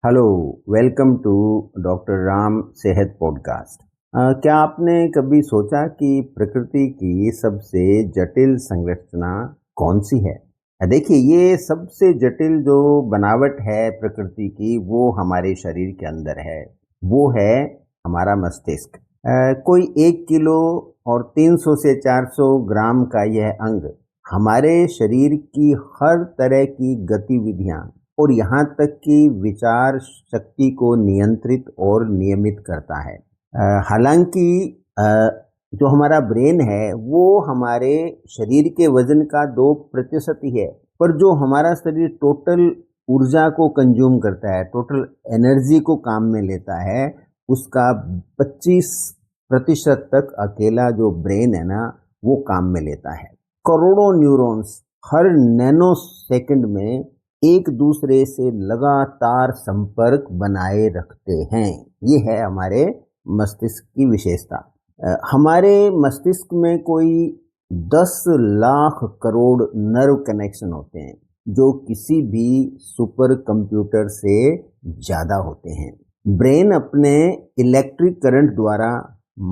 Hello, welcome to doctor Ram सेहत podcast. क्या आपने कभी सोचा कि प्रकृति की सबसे जटिल संरचना कौन सी है? देखिए, ये सबसे जटिल जो बनावट है प्रकृति की वो हमारे शरीर के अंदर है। वो है हमारा मस्तिष्क। कोई 1 किलो और 300 से 400 ग्राम का यह अंग हमारे शरीर की हर तरह की गतिविधियां और यहाँ तक कि विचार शक्ति को नियंत्रित और नियमित करता है। हालांकि जो हमारा ब्रेन है वो हमारे शरीर के वजन का 2% ही है, पर जो हमारा शरीर टोटल ऊर्जा को कंज्यूम करता है, टोटल एनर्जी को काम में लेता है, उसका 25% तक अकेला जो ब्रेन है ना वो काम में लेता है। करोड़ों न्यूरॉन्स हर नैनो सेकंड में एक दूसरे से लगातार संपर्क बनाए रखते हैं। ये है हमारे मस्तिष्क की विशेषता। हमारे मस्तिष्क में कोई 10 लाख करोड़ नर्व कनेक्शन होते हैं, जो किसी भी सुपर कंप्यूटर से ज़्यादा होते हैं। ब्रेन अपने इलेक्ट्रिक करंट द्वारा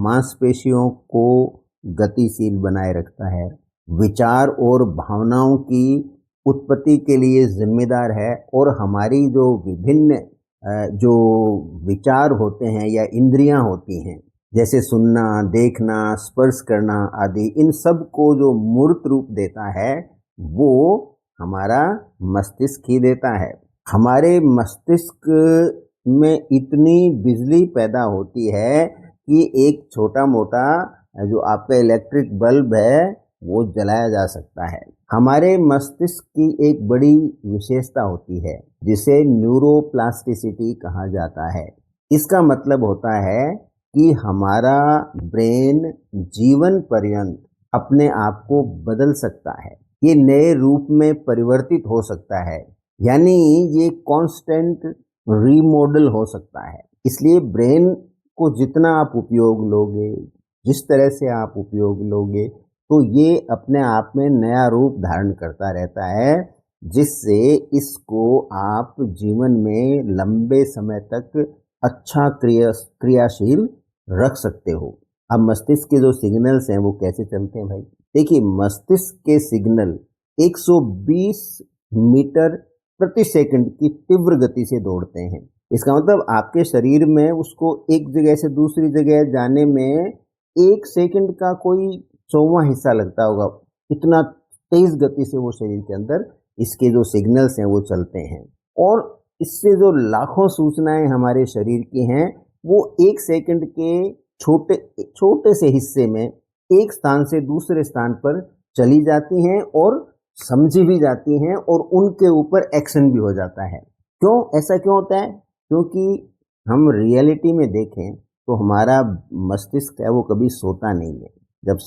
मांसपेशियों को गतिशील बनाए रखता है, विचार और भावनाओं की उत्पत्ति के लिए जिम्मेदार है, और हमारी जो विभिन्न जो विचार होते हैं या इंद्रियां होती हैं, जैसे सुनना, देखना, स्पर्श करना आदि, इन सब को जो मूर्त रूप देता है वो हमारा मस्तिष्क ही देता है। हमारे मस्तिष्क में इतनी बिजली पैदा होती है कि एक छोटा मोटा जो आपका इलेक्ट्रिक बल्ब है वो जलाया जा सकता है। हमारे मस्तिष्क की एक बड़ी विशेषता होती है जिसे न्यूरोप्लास्टिसिटी कहा जाता है। इसका मतलब होता है कि हमारा ब्रेन जीवन पर्यंत अपने आप को बदल सकता है, ये नए रूप में परिवर्तित हो सकता है, यानी ये कांस्टेंट रीमॉडल हो सकता है। इसलिए ब्रेन को जितना आप उपयोग लोगे, जिस तरह से आप उपयोग लोगे, तो ये अपने आप में नया रूप धारण करता रहता है, जिससे इसको आप जीवन में लंबे समय तक अच्छा क्रियाशील रख सकते हो। अब मस्तिष्क के जो सिग्नल्स हैं वो कैसे चलते हैं भाई? देखिए, मस्तिष्क के सिग्नल 120 मीटर प्रति सेकंड की तीव्र गति से दौड़ते हैं। इसका मतलब आपके शरीर में उसको एक जगह से दूसरी जगह जाने में 1 सेकंड का कोई 100वां हिस्सा लगता होगा। इतना तेज गति से वो शरीर के अंदर इसके जो सिग्नल्स हैं वो चलते हैं, और इससे जो लाखों सूचनाएं हमारे शरीर की हैं वो 1 सेकंड के छोटे छोटे से हिस्से में एक स्थान से दूसरे स्थान पर चली जाती हैं और समझी भी जाती हैं, और उनके ऊपर एक्शन भी हो जाता है। ऐसा क्यों होता है? क्योंकि हम रियलिटी में देखें तो हमारा मस्तिष्क है वो कभी सोता नहीं है। जब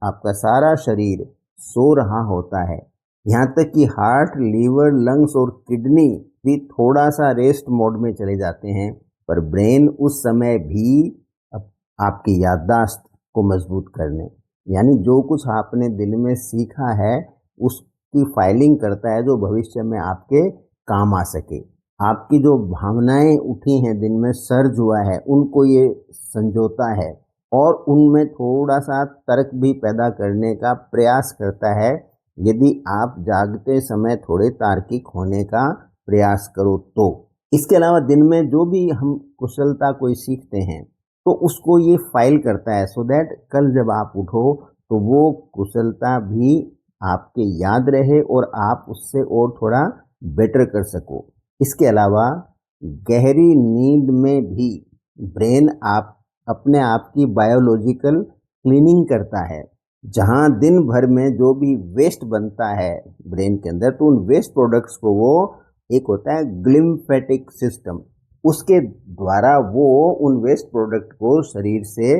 आपका सारा शरीर सो रहा होता है, यहाँ तक कि हार्ट, लीवर, लंग्स और किडनी भी थोड़ा सा रेस्ट मोड में चले जाते हैं, पर ब्रेन उस समय भी आपकी याददाश्त को मजबूत करने, यानी जो कुछ आपने दिल में सीखा है उसकी फाइलिंग करता है, जो भविष्य में आपके काम आ सके। आपकी जो भावनाएं उठी हैं, दिन में सर्ज हुआ है, उनको ये संजोता है और उनमें थोड़ा सा तर्क भी पैदा करने का प्रयास करता है, यदि आप जागते समय थोड़े तार्किक होने का प्रयास करो तो। इसके अलावा दिन में जो भी हम कुशलता कोई सीखते हैं तो उसको ये फाइल करता है, सो दैट कल जब आप उठो तो वो कुशलता भी आपके याद रहे और आप उससे और थोड़ा बेटर कर सको। इसके अलावा गहरी नींद में भी ब्रेन अपने आप की बायोलॉजिकल क्लीनिंग करता है। जहां दिन भर में जो भी वेस्ट बनता है ब्रेन के अंदर, तो उन वेस्ट प्रोडक्ट्स को वो, एक होता है ग्लिम्फेटिक सिस्टम, उसके द्वारा वो उन वेस्ट प्रोडक्ट को शरीर से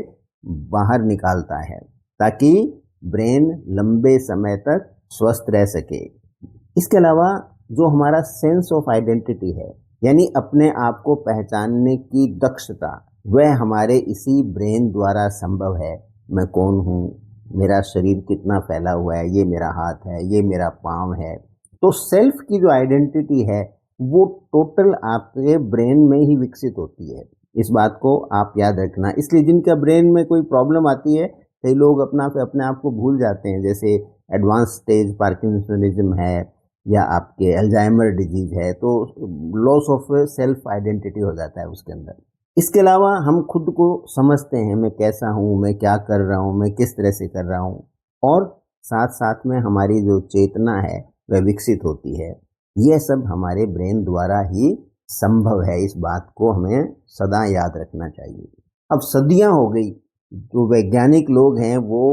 बाहर निकालता है, ताकि ब्रेन लंबे समय तक स्वस्थ रह सके। इसके अलावा जो हमारा सेंस ऑफ आइडेंटिटी है, यानी अपने आप को पहचानने की दक्षता, वह हमारे इसी ब्रेन द्वारा संभव है। मैं कौन हूँ, मेरा शरीर कितना फैला हुआ है, ये मेरा हाथ है, ये मेरा पाँव है। तो सेल्फ की जो आइडेंटिटी है वो टोटल आपके ब्रेन में ही विकसित होती है। इस बात को आप याद रखना। इसलिए जिनका ब्रेन में कोई प्रॉब्लम आती है, कई लोग अपने आप को भूल जाते हैं, जैसे एडवांस स्टेज पार्किंसनिज्म है या आपके अल्जाइमर डिजीज है, तो लॉस ऑफ सेल्फ आइडेंटिटी हो जाता है उसके अंदर। इसके अलावा हम खुद को समझते हैं, मैं कैसा हूँ, मैं क्या कर रहा हूँ, मैं किस तरह से कर रहा हूँ, और साथ साथ में हमारी जो चेतना है वह विकसित होती है। यह सब हमारे ब्रेन द्वारा ही संभव है। इस बात को हमें सदा याद रखना चाहिए। अब सदियां हो गई, जो वैज्ञानिक लोग हैं वो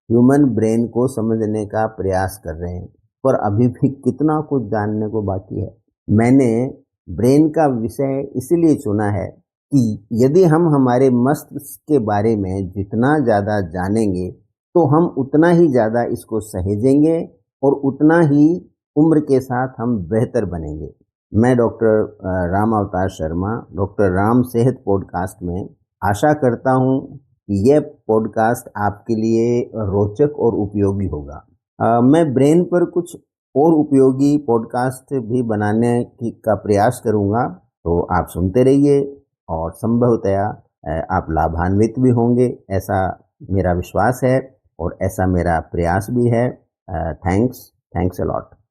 ह्यूमन ब्रेन को समझने का प्रयास कर रहे हैं, पर अभी भी कितना कुछ जानने को बाकी है। मैंने ब्रेन का विषय इसलिए चुना है कि यदि हम हमारे मस्तिष्क के बारे में जितना ज़्यादा जानेंगे, तो हम उतना ही ज़्यादा इसको सहेजेंगे और उतना ही उम्र के साथ हम बेहतर बनेंगे। मैं डॉक्टर राम अवतार शर्मा, डॉक्टर राम सेहत पॉडकास्ट में आशा करता हूँ कि यह पॉडकास्ट आपके लिए रोचक और उपयोगी होगा। मैं ब्रेन पर कुछ और उपयोगी पॉडकास्ट भी बनाने का प्रयास करूँगा, तो आप सुनते रहिए और संभवतया आप लाभान्वित भी होंगे, ऐसा मेरा विश्वास है और ऐसा मेरा प्रयास भी है। Thanks a lot.